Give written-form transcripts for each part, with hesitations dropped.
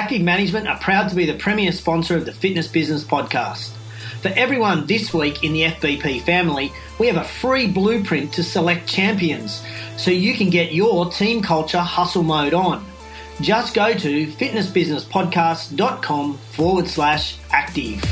Active Management are proud to be the premier sponsor of the Fitness Business Podcast. For everyone this week in the FBP family, we have a free blueprint to select champions so you can get your team culture hustle mode on. Just go to fitnessbusinesspodcast.com/active.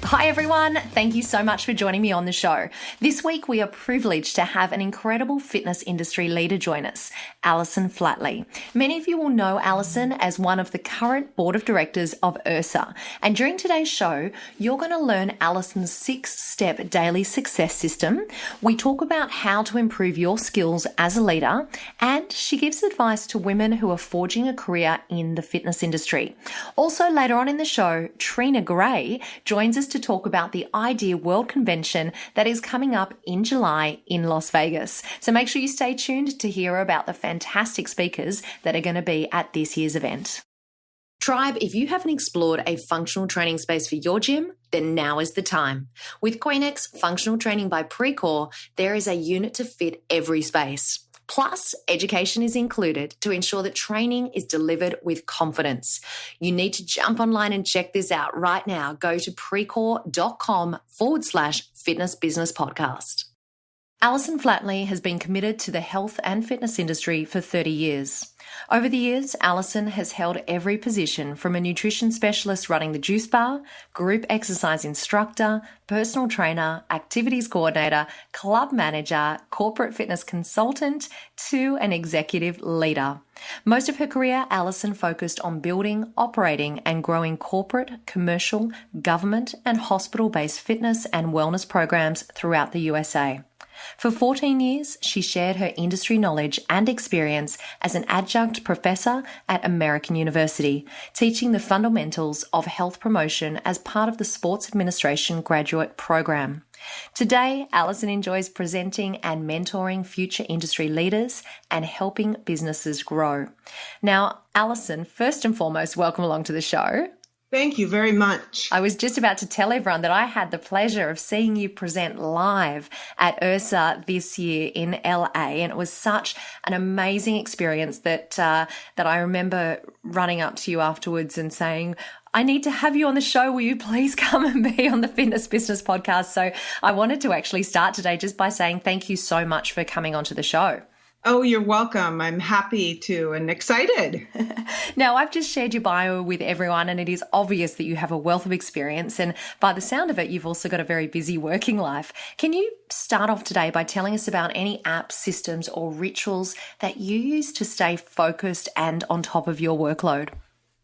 Hi everyone, thank you so much for joining me on the show. This week we are privileged to have an incredible fitness industry leader join us, Allison Flatley. Many of you will know Allison as one of the current board of directors of IHRSA. And during today's show, you're going to learn Allison's 6-step daily success system. We talk about how to improve your skills as a leader, and she gives advice to women who are forging a career in the fitness industry. Also later on in the show, Trina Gray joins us to talk about the IDEA World Convention that is coming up in July in Las Vegas. So make sure you stay tuned to hear about the fantastic speakers that are going to be at this year's event. Tribe, if you haven't explored a functional training space for your gym, then now is the time. With Queenex Functional Training by Precor, there is a unit to fit every space. Plus, education is included to ensure that training is delivered with confidence. You need to jump online and check this out right now. Go to precor.com/fitness business podcast. Allison Flatley has been committed to the health and fitness industry for 30 years. Over the years, Allison has held every position from a nutrition specialist running the juice bar, group exercise instructor, personal trainer, activities coordinator, club manager, corporate fitness consultant, to an executive leader. Most of her career, Allison focused on building, operating, and growing corporate, commercial, government, and hospital-based fitness and wellness programs throughout the USA. For 14 years, she shared her industry knowledge and experience as an adjunct professor at American University, teaching the fundamentals of health promotion as part of the Sports Administration graduate program. Today, Allison enjoys presenting and mentoring future industry leaders and helping businesses grow. Now, Allison, first and foremost, welcome along to the show. Thank you very much. I was just about to tell everyone that I had the pleasure of seeing you present live at IHRSA this year in LA, and it was such an amazing experience that I remember running up to you afterwards and saying, I need to have you on the show. Will you please come and be on the Fitness Business Podcast? So I wanted to actually start today just by saying thank you so much for coming onto the show. Oh, you're welcome. I'm happy to and excited. Now, I've just shared your bio with everyone, and it is obvious that you have a wealth of experience. And by the sound of it, you've also got a very busy working life. Can you start off today by telling us about any apps, systems, or rituals that you use to stay focused and on top of your workload?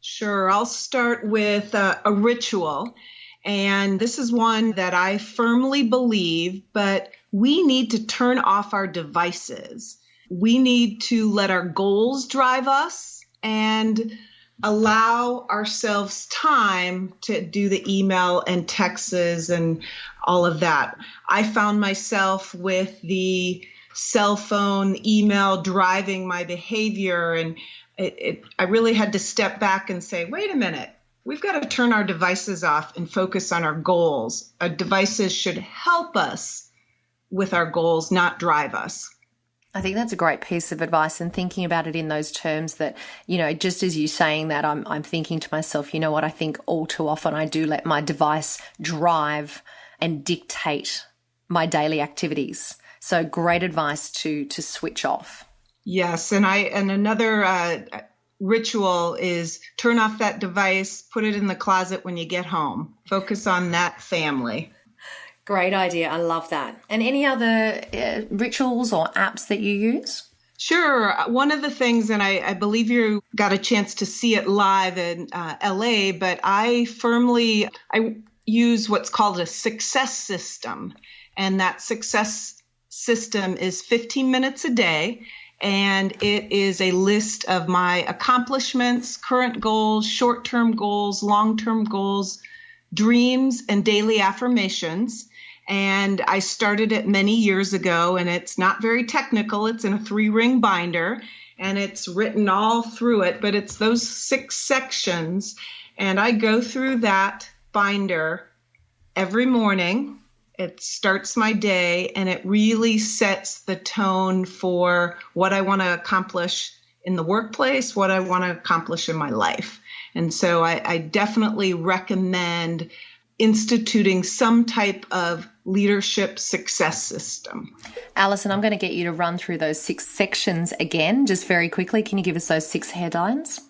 Sure. I'll start with a ritual. And this is one that I firmly believe, but we need to turn off our devices. We need to let our goals drive us and allow ourselves time to do the email and texts and all of that. I found myself with the cell phone email driving my behavior, and I really had to step back and say, wait a minute, we've got to turn our devices off and focus on our goals. Our devices should help us with our goals, not drive us. I think that's a great piece of advice, and thinking about it in those terms that, you know, just as you saying that, I'm thinking to myself, you know what, I think all too often I do let my device drive and dictate my daily activities. So great advice to switch off. Yes, and another ritual is turn off that device, put it in the closet when you get home. Focus on that family. Great idea. I love that. And any other rituals or apps that you use? Sure. One of the things, and I believe you got a chance to see it live in LA, but I use what's called a success system. And that success system is 15 minutes a day. And it is a list of my accomplishments, current goals, short-term goals, long-term goals, dreams, and daily affirmations. And I started it many years ago, and it's not very technical. It's in a 3-ring binder, and it's written all through it, but it's those 6 sections. And I go through that binder every morning. It starts my day, and it really sets the tone for what I want to accomplish in the workplace, what I want to accomplish in my life. And so I definitely recommend instituting some type of leadership success system. Allison, I'm going to get you to run through those 6 sections again, just very quickly. Can you give us those 6 headlines?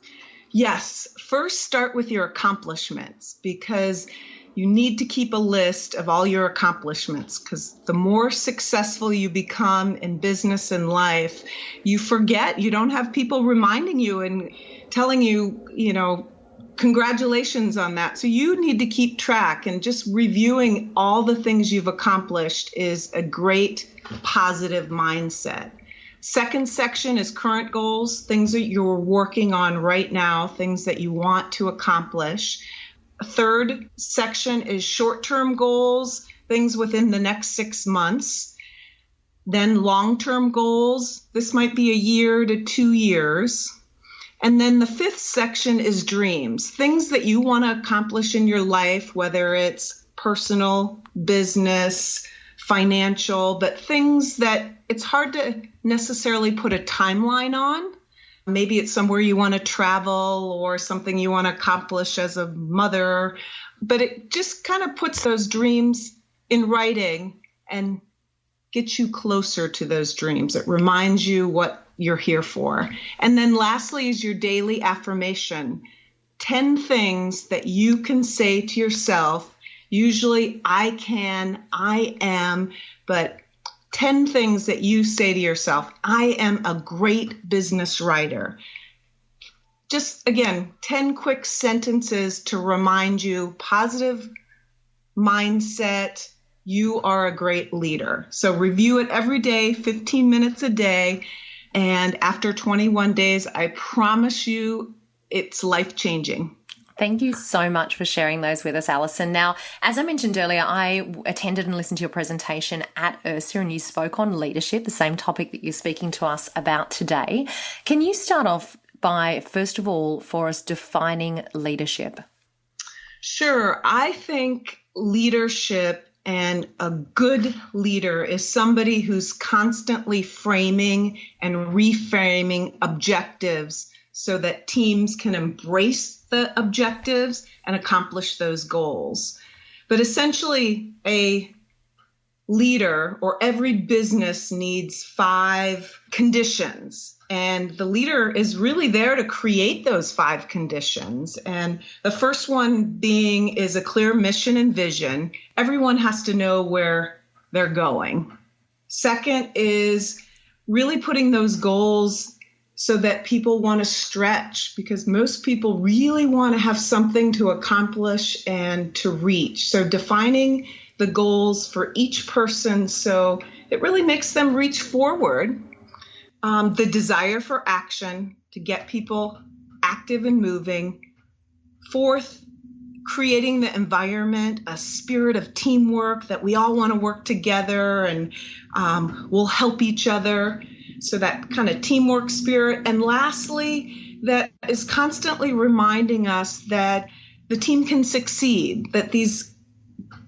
Yes. First, start with your accomplishments, because you need to keep a list of all your accomplishments, because the more successful you become in business and life, you forget. You don't have people reminding you and telling you, congratulations on that. So you need to keep track, and just reviewing all the things you've accomplished is a great positive mindset. Second section is current goals, things that you're working on right now, things that you want to accomplish. Third section is short-term goals, things within the next 6 months. Then long-term goals. This might be a year to 2 years. And then the 5th section is dreams, things that you want to accomplish in your life, whether it's personal, business, financial, but things that it's hard to necessarily put a timeline on. Maybe it's somewhere you want to travel or something you want to accomplish as a mother, but it just kind of puts those dreams in writing and gets you closer to those dreams. It reminds you what you're here for. And then lastly is your daily affirmation. 10 things that you can say to yourself. Usually I can, I am, but 10 things that you say to yourself. I am a great business writer. Just, again, 10 quick sentences to remind you, positive mindset, you are a great leader. So review it every day, 15 minutes a day. And after 21 days, I promise you it's life-changing. Thank you so much for sharing those with us, Allison. Now, as I mentioned earlier, I attended and listened to your presentation at IHRSA, and you spoke on leadership, the same topic that you're speaking to us about today. Can you start off by, first of all, for us defining leadership? Sure. I think leadership and a good leader is somebody who's constantly framing and reframing objectives so that teams can embrace the objectives and accomplish those goals. But essentially, a leader or every business needs 5 conditions. And the leader is really there to create those 5 conditions. And the first one being is a clear mission and vision. Everyone has to know where they're going. Second is really putting those goals so that people want to stretch, because most people really want to have something to accomplish and to reach. So defining the goals for each person so it really makes them reach forward. The desire for action to get people active and moving. Fourth, creating the environment, a spirit of teamwork that we all want to work together and we'll help each other. So that kind of teamwork spirit. And lastly, that is constantly reminding us that the team can succeed, that these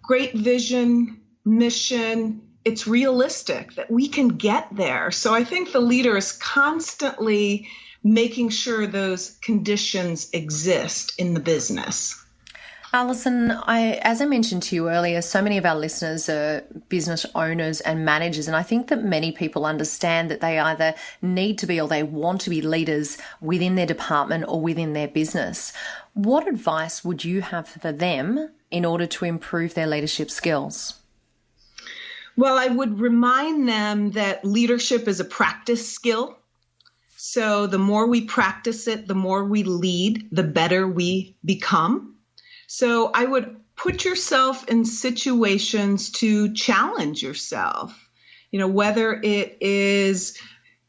great vision, mission, it's realistic, that we can get there. So I think the leader is constantly making sure those conditions exist in the business. Allison, as I mentioned to you earlier, so many of our listeners are business owners and managers, and I think that many people understand that they either need to be or they want to be leaders within their department or within their business. What advice would you have for them in order to improve their leadership skills? Well, I would remind them that leadership is a practice skill. So the more we practice it, the more we lead, the better we become. So I would put yourself in situations to challenge yourself, whether it is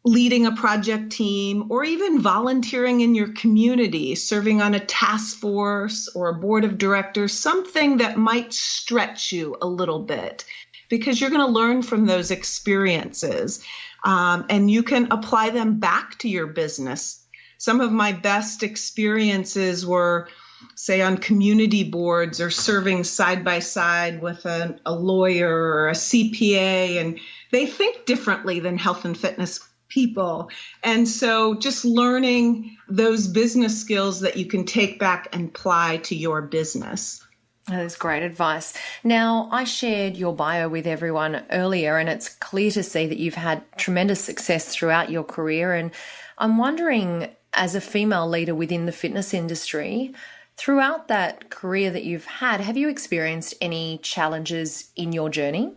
leading a project team or even volunteering in your community, serving on a task force or a board of directors, something that might stretch you a little bit, because you're going to learn from those experiences and you can apply them back to your business. Some of my best experiences were, say, on community boards or serving side by side with a lawyer or a CPA, and they think differently than health and fitness people. And so just learning those business skills that you can take back and apply to your business. That is great advice. Now, I shared your bio with everyone earlier, and it's clear to see that you've had tremendous success throughout your career. And I'm wondering, as a female leader within the fitness industry, throughout that career that you've had, have you experienced any challenges in your journey?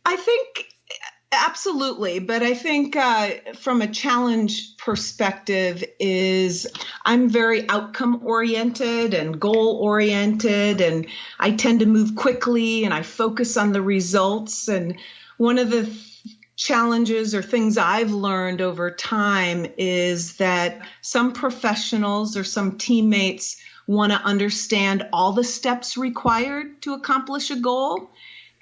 I think absolutely. But I think from a challenge perspective is I'm very outcome oriented and goal oriented, and I tend to move quickly and I focus on the results. And one of the challenges or things I've learned over time is that some professionals or some teammates want to understand all the steps required to accomplish a goal.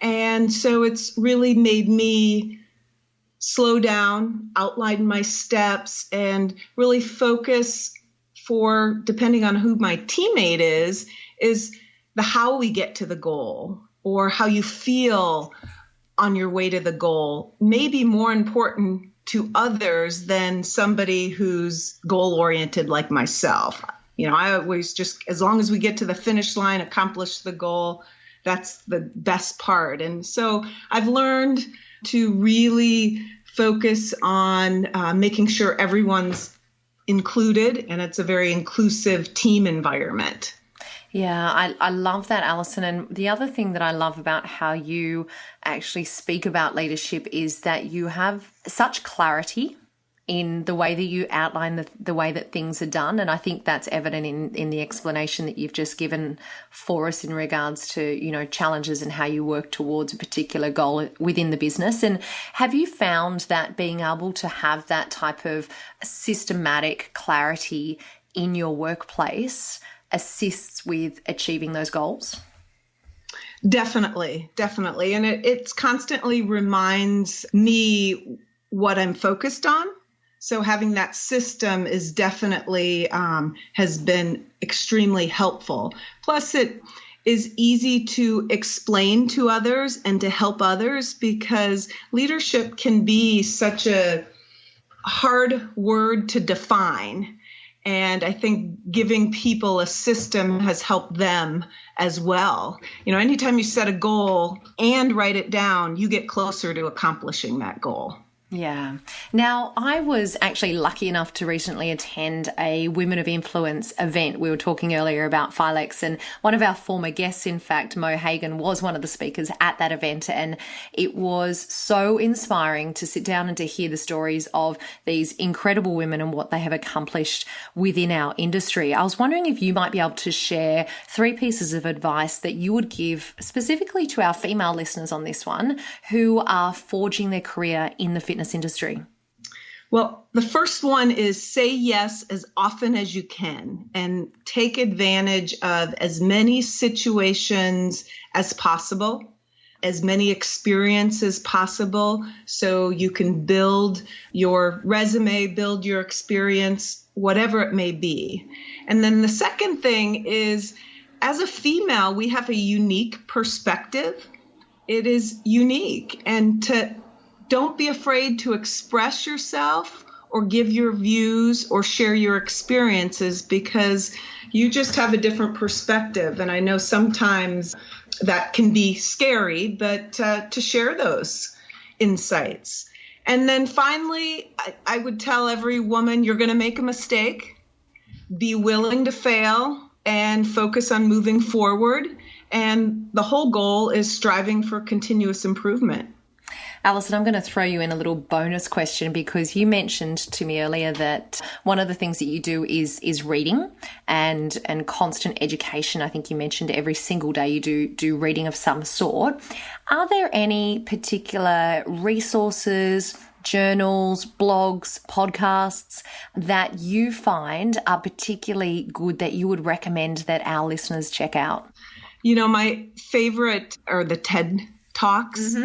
And so it's really made me slow down, outline my steps, and really focus for, depending on who my teammate is the how we get to the goal or how you feel on your way to the goal may be more important to others than somebody who's goal-oriented like myself. I always just, as long as we get to the finish line, accomplish the goal, that's the best part. And so I've learned to really focus on making sure everyone's included, and it's a very inclusive team environment. Yeah, I love that, Allison. And the other thing that I love about how you actually speak about leadership is that you have such clarity in the way that you outline the way that things are done. And I think that's evident in the explanation that you've just given for us in regards to, challenges and how you work towards a particular goal within the business. And have you found that being able to have that type of systematic clarity in your workplace assists with achieving those goals? Definitely. And it constantly reminds me what I'm focused on. So having that system is definitely has been extremely helpful. Plus, it is easy to explain to others and to help others, because leadership can be such a hard word to define. And I think giving people a system has helped them as well. Anytime you set a goal and write it down, you get closer to accomplishing that goal. Yeah. Now, I was actually lucky enough to recently attend a Women of Influence event. We were talking earlier about Philex, and one of our former guests, in fact, Mo Hagan, was one of the speakers at that event. And it was so inspiring to sit down and to hear the stories of these incredible women and what they have accomplished within our industry. I was wondering if you might be able to share 3 pieces of advice that you would give specifically to our female listeners on this one who are forging their career in the fitness industry. Well, the first one is say yes as often as you can and take advantage of as many situations as possible, as many experiences as possible, so you can build your resume, build your experience, whatever it may be. And then the second thing is, as a female, we have a unique perspective. It is unique. And don't be afraid to express yourself or give your views or share your experiences, because you just have a different perspective. And I know sometimes that can be scary, but to share those insights. And then finally, I would tell every woman, you're going to make a mistake. Be willing to fail and focus on moving forward. And the whole goal is striving for continuous improvement. Allison, I'm going to throw you in a little bonus question, because you mentioned to me earlier that one of the things that you do is reading and constant education. I think you mentioned every single day you do reading of some sort. Are there any particular resources, journals, blogs, podcasts that you find are particularly good that you would recommend that our listeners check out? My favorite are the TED Talks,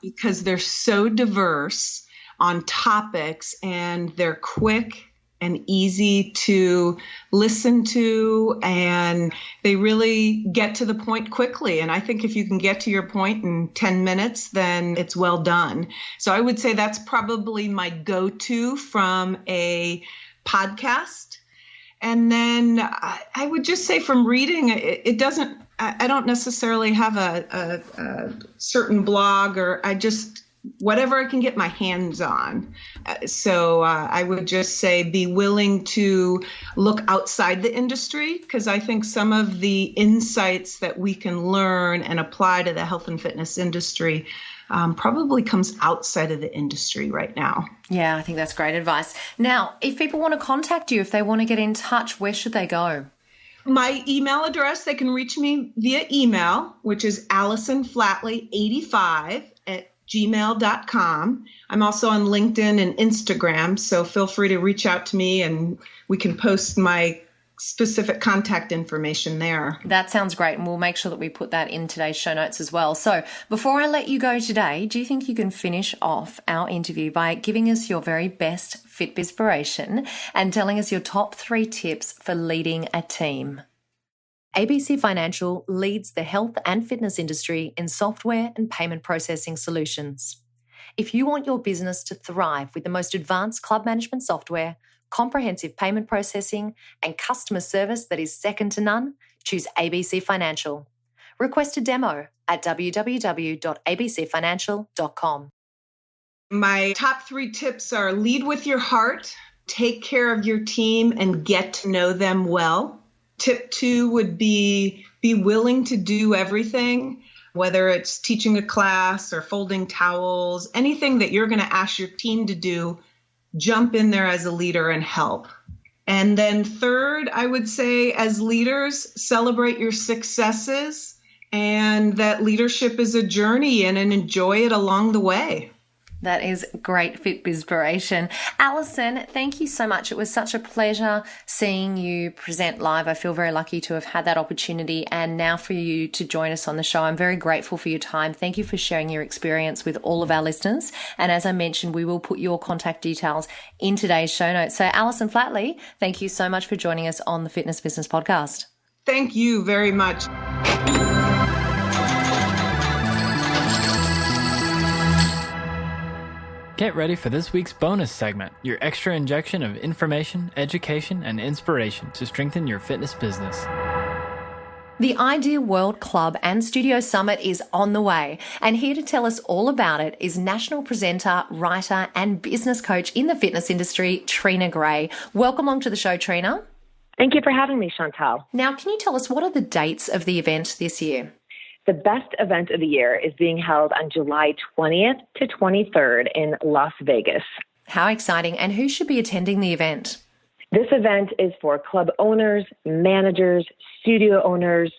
because they're so diverse on topics and they're quick and easy to listen to, and they really get to the point quickly. And I think if you can get to your point in 10 minutes, then it's well done. So I would say that's probably my go-to from a podcast. And then I would just say from reading, it doesn't, I don't necessarily have a certain blog, or whatever I can get my hands on. So I would just say be willing to look outside the industry, because I think some of the insights that we can learn and apply to the health and fitness industry probably comes outside of the industry right now. Yeah, I think that's great advice. Now, if people want to contact you, if they want to get in touch, where should they go? My email address, they can reach me via email, which is allisonflatley85@gmail.com. I'm also on LinkedIn and Instagram, so feel free to reach out to me and we can post my specific contact information there. That sounds great, and we'll make sure that we put that in today's show notes as well. So before I let you go today, do you think you can finish off our interview by giving us your very best Fitbispiration and telling us your top 3 tips for leading a team? ABC Financial leads the health and fitness industry in software and payment processing solutions. If you want your business to thrive with the most advanced club management software, comprehensive payment processing, and customer service that is second to none, choose ABC Financial. Request a demo at www.abcfinancial.com. My top 3 tips are: lead with your heart, take care of your team, and get to know them well. Tip 2 would be willing to do everything, whether it's teaching a class or folding towels, anything that you're going to ask your team to do, jump in there as a leader and help. And then 3rd, I would say, as leaders, celebrate your successes, and that leadership is a journey and enjoy it along the way. That is great Fitbispiration. Allison, thank you so much. It was such a pleasure seeing you present live. I feel very lucky to have had that opportunity, and now for you to join us on the show. I'm very grateful for your time. Thank you for sharing your experience with all of our listeners. And as I mentioned, we will put your contact details in today's show notes. So Allison Flatley, thank you so much for joining us on the Fitness Business Podcast. Thank you very much. Get ready for this week's bonus segment, your extra injection of information, education, and inspiration to strengthen your fitness business. The Idea World Club and Studio Summit is on the way, and here to tell us all about it is national presenter, writer, and business coach in the fitness industry, Trina Gray. Welcome along to the show, Trina. Thank you for having me, Chantal. Now, can you tell us what are the dates of the event this year? The best event of the year is being held on July 20th to 23rd in Las Vegas. How exciting. And who should be attending the event? This event is for club owners, managers, studio owners,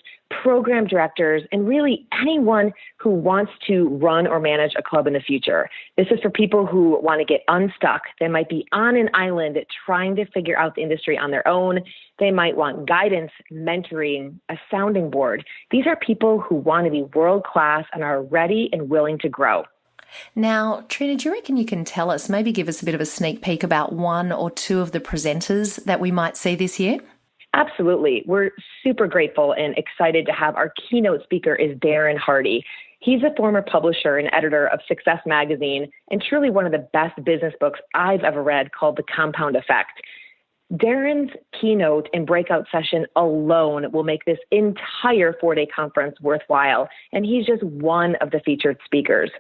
program directors, and really anyone who wants to run or manage a club in the future. This is for people who want to get unstuck. They might be on an island trying to figure out the industry on their own. They might want guidance, mentoring, a sounding board. These are people who want to be world-class and are ready and willing to grow. Now, Trina, do you reckon you can tell us, maybe give us a bit of a sneak peek about 1 or 2 of the presenters that we might see this year? Absolutely. We're super grateful and excited to have our keynote speaker is Darren Hardy. He's a former publisher and editor of Success Magazine and truly one of the best business books I've ever read, called The Compound Effect. Darren's keynote and breakout session alone will make this entire 4-day conference worthwhile, and he's just one of the featured speakers.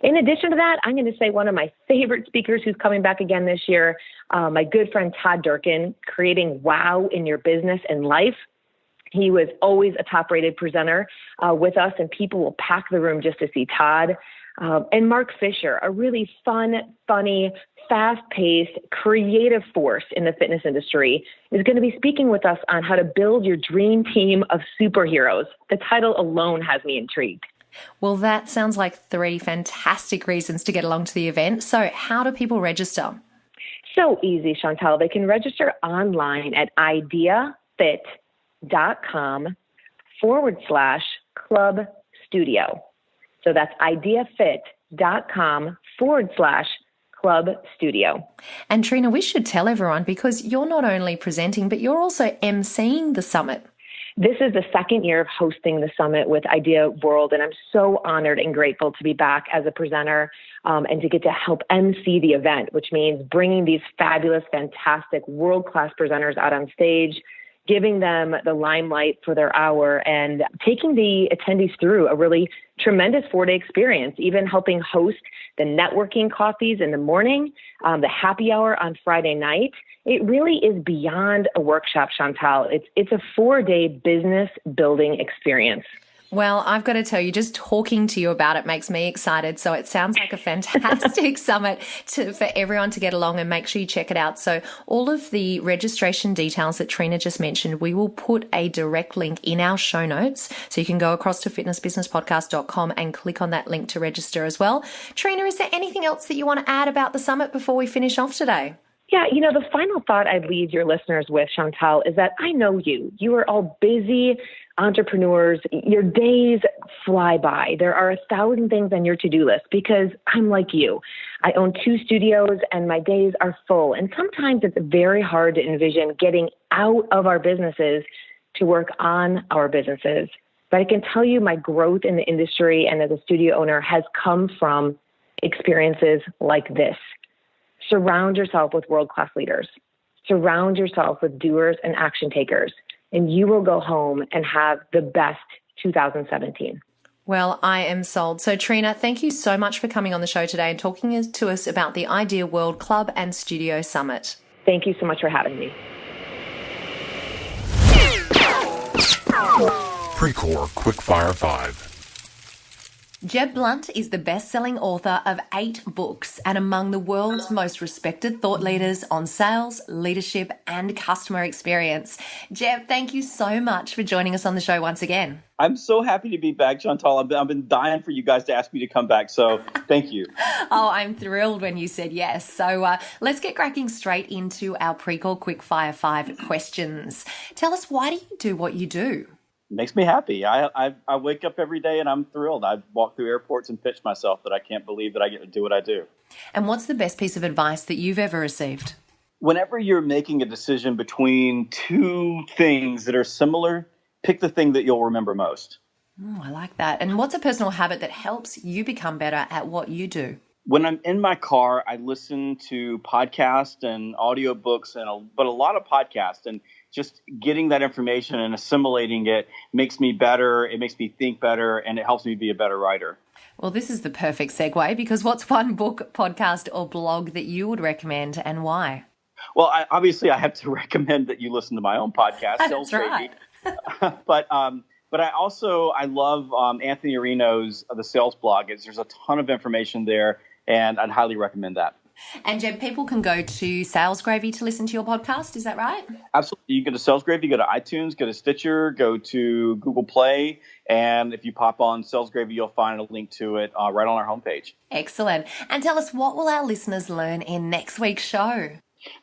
In addition to that, I'm going to say one of my favorite speakers who's coming back again this year, my good friend Todd Durkin, creating wow in your business and life. He was always a top-rated presenter with us, and people will pack the room just to see Todd. And Mark Fisher, a really fun, funny, fast-paced, creative force in the fitness industry, is going to be speaking with us on how to build your dream team of superheroes. The title alone has me intrigued. Well, that sounds like 3 fantastic reasons to get along to the event. So how do people register? So easy, Chantal. They can register online at ideafit.com/club studio. So that's ideafit.com/club Club Studio. And Trina, we should tell everyone, because you're not only presenting, but you're also emceeing the summit. This is the second year of hosting the summit with Idea World, and I'm so honored and grateful to be back as a presenter and to get to help MC the event, which means bringing these fabulous, fantastic, world-class presenters out on stage, giving them the limelight for their hour, and taking the attendees through a really tremendous 4-day experience, even helping host the networking coffees in the morning, the happy hour on Friday night. It really is beyond a workshop, Chantal. It's a 4-day business building experience. Well, I've got to tell you, just talking to you about it makes me excited. So it sounds like a fantastic summit for everyone to get along, and make sure you check it out. So all of the registration details that Trina just mentioned, we will put a direct link in our show notes. So you can go across to fitnessbusinesspodcast.com and click on that link to register as well. Trina, is there anything else that you want to add about the summit before we finish off today? Yeah, the final thought I'd leave your listeners with, Chantal, is that I know you. You are all busy entrepreneurs. Your days fly by. There are 1,000 things on your to-do list, because I'm like you. I own 2 studios and my days are full. And sometimes it's very hard to envision getting out of our businesses to work on our businesses. But I can tell you my growth in the industry and as a studio owner has come from experiences like this. Surround yourself with world-class leaders. Surround yourself with doers and action takers, and you will go home and have the best 2017. Well, I am sold. So Trina, thank you so much for coming on the show today and talking to us about the Idea World Club and Studio Summit. Thank you so much for having me. Precore Quickfire 5. Jeb Blunt is the best-selling author of 8 books and among the world's most respected thought leaders on sales, leadership, and customer experience. Jeb, thank you so much for joining us on the show once again. I'm so happy to be back, Chantal. I've been dying for you guys to ask me to come back, so thank you. Oh, I'm thrilled when you said yes. So let's get cracking straight into our Precore Quickfire 5 questions. Tell us, why do you do what you do? It makes me happy. I wake up every day and I'm thrilled. I walk through airports and pitch myself that I can't believe that I get to do what I do. And what's the best piece of advice that you've ever received? Whenever you're making a decision between 2 things that are similar, pick the thing that you'll remember most. Oh, I like that. And what's a personal habit that helps you become better at what you do? When I'm in my car, I listen to podcasts and audiobooks, but a lot of podcasts, and just getting that information and assimilating it makes me better. It makes me think better, and it helps me be a better writer. Well, this is the perfect segue, because what's one book, podcast, or blog that you would recommend, and why? Well, I have to recommend that you listen to my own podcast, That's right. But I love Anthony Areno's The Sales Blog. There's a ton of information there, and I'd highly recommend that. And Jeb, people can go to Sales Gravy to listen to your podcast, is that right? Absolutely. You go to Sales Gravy, go to iTunes, go to Stitcher, go to Google Play, and if you pop on Sales Gravy, you'll find a link to it right on our homepage. Excellent. And tell us, what will our listeners learn in next week's show?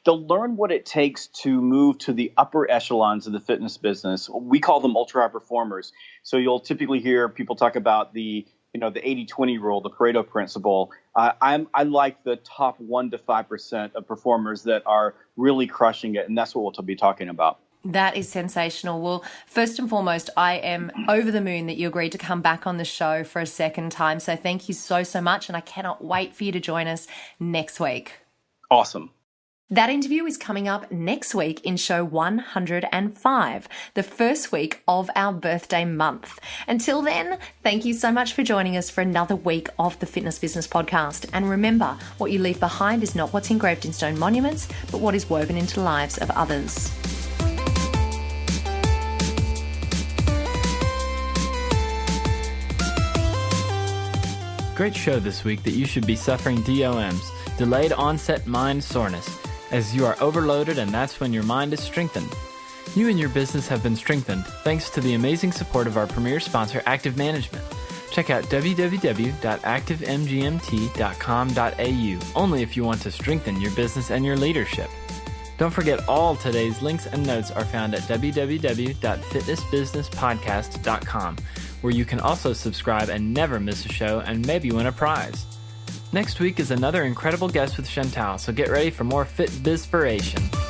They'll learn what it takes to move to the upper echelons of the fitness business. We call them ultra high performers. So you'll typically hear people talk about the 80-20 rule, the Pareto principle. I like the top 1 to 5% of performers that are really crushing it, and that's what we'll be talking about. That is sensational. Well, first and foremost, I am over the moon that you agreed to come back on the show for a second time. So thank you so much, and I cannot wait for you to join us next week. Awesome. That interview is coming up next week in show 105, the first week of our birthday month. Until then, thank you so much for joining us for another week of the Fitness Business Podcast. And remember, what you leave behind is not what's engraved in stone monuments, but what is woven into the lives of others. Great show this week that you should be suffering DOMs, delayed onset mind soreness, as you are overloaded, and that's when your mind is strengthened. You and your business have been strengthened thanks to the amazing support of our premier sponsor, Active Management. Check out www.activemgmt.com.au only if you want to strengthen your business and your leadership. Don't forget, all today's links and notes are found at www.fitnessbusinesspodcast.com, where you can also subscribe and never miss a show and maybe win a prize. Next week is another incredible guest with Chantal, so get ready for more Fit Bizpiration.